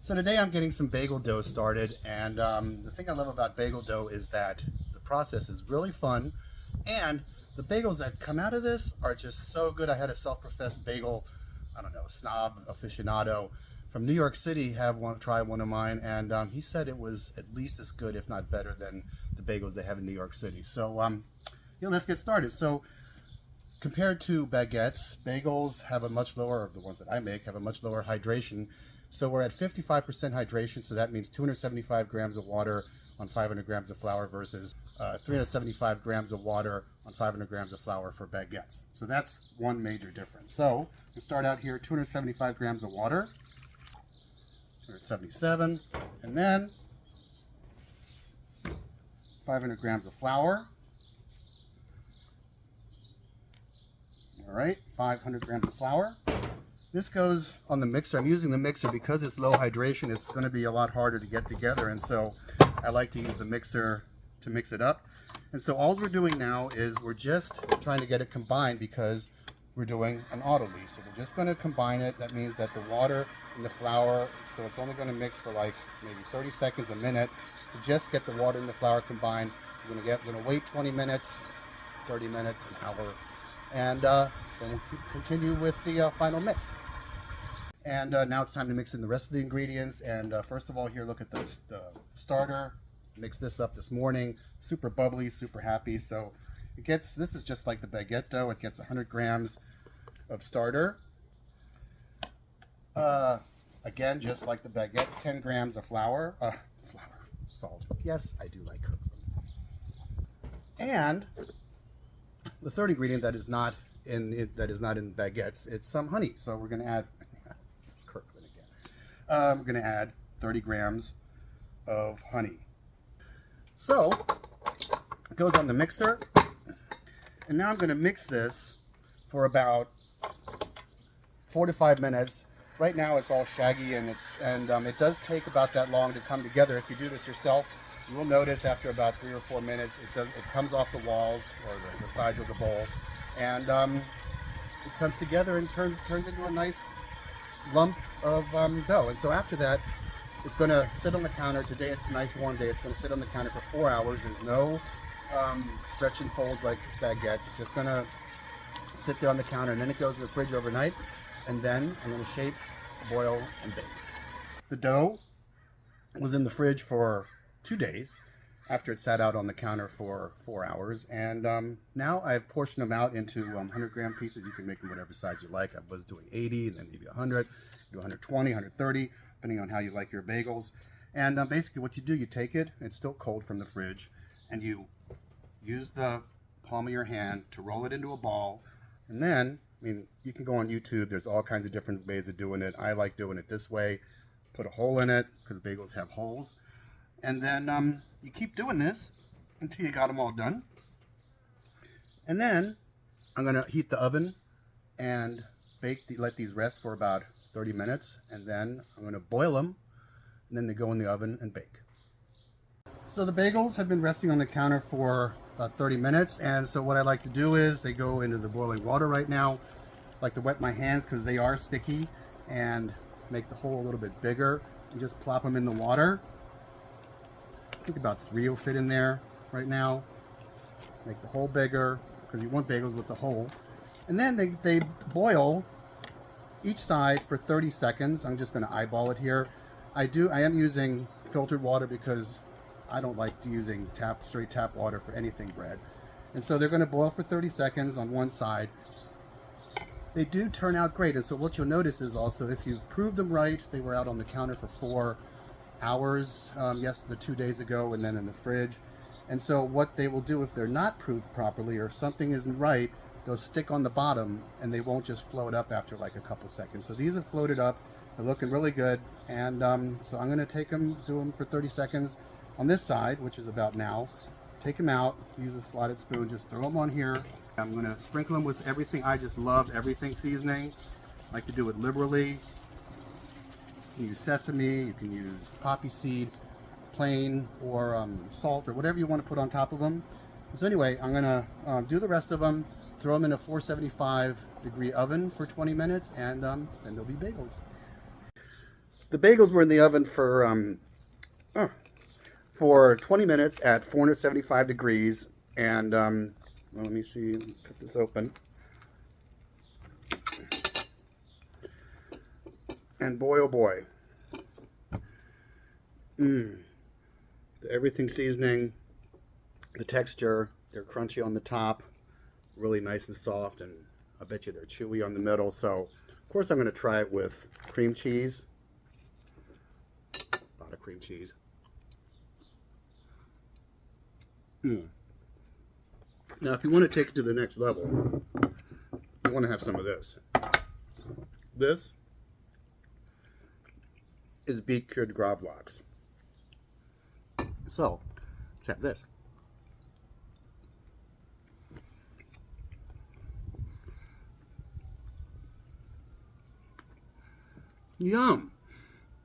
So today I'm getting some bagel dough started, and the thing I love about bagel dough is that the process is really fun, and the bagels that come out of this are just so good. I had a self-professed bagel, I don't know, snob aficionado from New York City try one of mine, and he said it was at least as good, if not better, than the bagels they have in New York City. So let's get started. So compared to baguettes, bagels have a much lower, the ones that I make have a much lower hydration. So we're at 55% hydration, so that means 275 grams of water on 500 grams of flour versus 375 grams of water on 500 grams of flour for baguettes. So that's one major difference. So we start out here, 275 grams of water, 277, and then 500 grams of flour. All right, 500 grams of flour. This goes on the mixer. I'm using the mixer because it's low hydration. It's going to be a lot harder to get together, and so I like to use the mixer to mix it up. And so all we're doing now is we're just trying to get it combined because we're doing an autoly. So we're just going to combine it. That means that the water and the flour, so it's only going to mix for like maybe 30 seconds, a minute, to just get the water and the flour combined. We're going to wait 20 minutes, 30 minutes, an hour, and then we'll continue with the final mix. And now it's time to mix in the rest of the ingredients. And first of all, here, look at the starter. Mixed this up this morning. Super bubbly, super happy. So this is just like the baguette dough. It gets 100 grams of starter. Again, just like the baguettes, 10 grams of flour. Salt. Yes, I do like her. And the third ingredient that is not in baguettes, it's some honey. So we're going to add, it's Kirkland again. We're going to add 30 grams of honey. So it goes on the mixer, and now I'm going to mix this for about 4 to 5 minutes. Right now it's all shaggy, and it does take about that long to come together. If you do this yourself, you will notice after about 3 or 4 minutes it comes off the walls or the sides of the bowl, and it comes together and turns into a nice lump of dough. And so after that, it's going to sit on the counter. Today it's a nice warm day. It's going to sit on the counter for 4 hours. There's no stretch and folds like baguettes. It's just going to sit there on the counter, and then it goes in the fridge overnight, and then I'm going to shape, boil, and bake. The dough was in the fridge for 2 days after it sat out on the counter for 4 hours, and now I've portioned them out into 100-gram pieces. You can make them whatever size you like. I was doing 80, and then maybe 100, do 120, 130, depending on how you like your bagels. And basically what you do, you take it, it's still cold from the fridge, and you use the palm of your hand to roll it into a ball. And then, I mean, you can go on YouTube. There's all kinds of different ways of doing it. I like doing it this way. Put a hole in it because bagels have holes. And then you keep doing this until you got them all done. And then I'm going to heat the oven and let these rest for about 30 minutes. And then I'm going to boil them. And then they go in the oven and bake. So the bagels have been resting on the counter for about 30 minutes. And so what I like to do is they go into the boiling water right now. I like to wet my hands because they are sticky, and make the hole a little bit bigger and just plop them in the water. I think about 3 will fit in there right now. Make the hole bigger because you want bagels with the hole. And then they boil each side for 30 seconds. I'm just going to eyeball it here. I am using filtered water because I don't like using straight tap water for anything bread. And so they're going to boil for 30 seconds on one side. They do turn out great. And so what you'll notice is also, if you've proved them right, they were out on the counter for 4 hours, the 2 days ago, and then in the fridge. And so what they will do if they're not proofed properly or if something isn't right, they'll stick on the bottom and they won't just float up after like a couple seconds. So these have floated up. They're looking really good. And so I'm going to take them, do them for 30 seconds on this side, which is about now. Take them out, use a slotted spoon, just throw them on here. I'm going to sprinkle them with everything. I just love everything seasoning. I like to do it liberally. You can use sesame, you can use poppy seed, plain, or salt, or whatever you want to put on top of them. So anyway, I'm going to do the rest of them, throw them in a 475-degree oven for 20 minutes, and then they'll be bagels. The bagels were in the oven for 20 minutes at 475 degrees. And well, let me see, cut this open. And boy, oh boy. The everything seasoning, the texture, they're crunchy on the top, really nice and soft, and I bet you they're chewy on the middle. So, of course, I'm going to try it with cream cheese. A lot of cream cheese. Now, if you want to take it to the next level, you want to have some of this. This is beet cured gravlax. So, let's have this. Yum!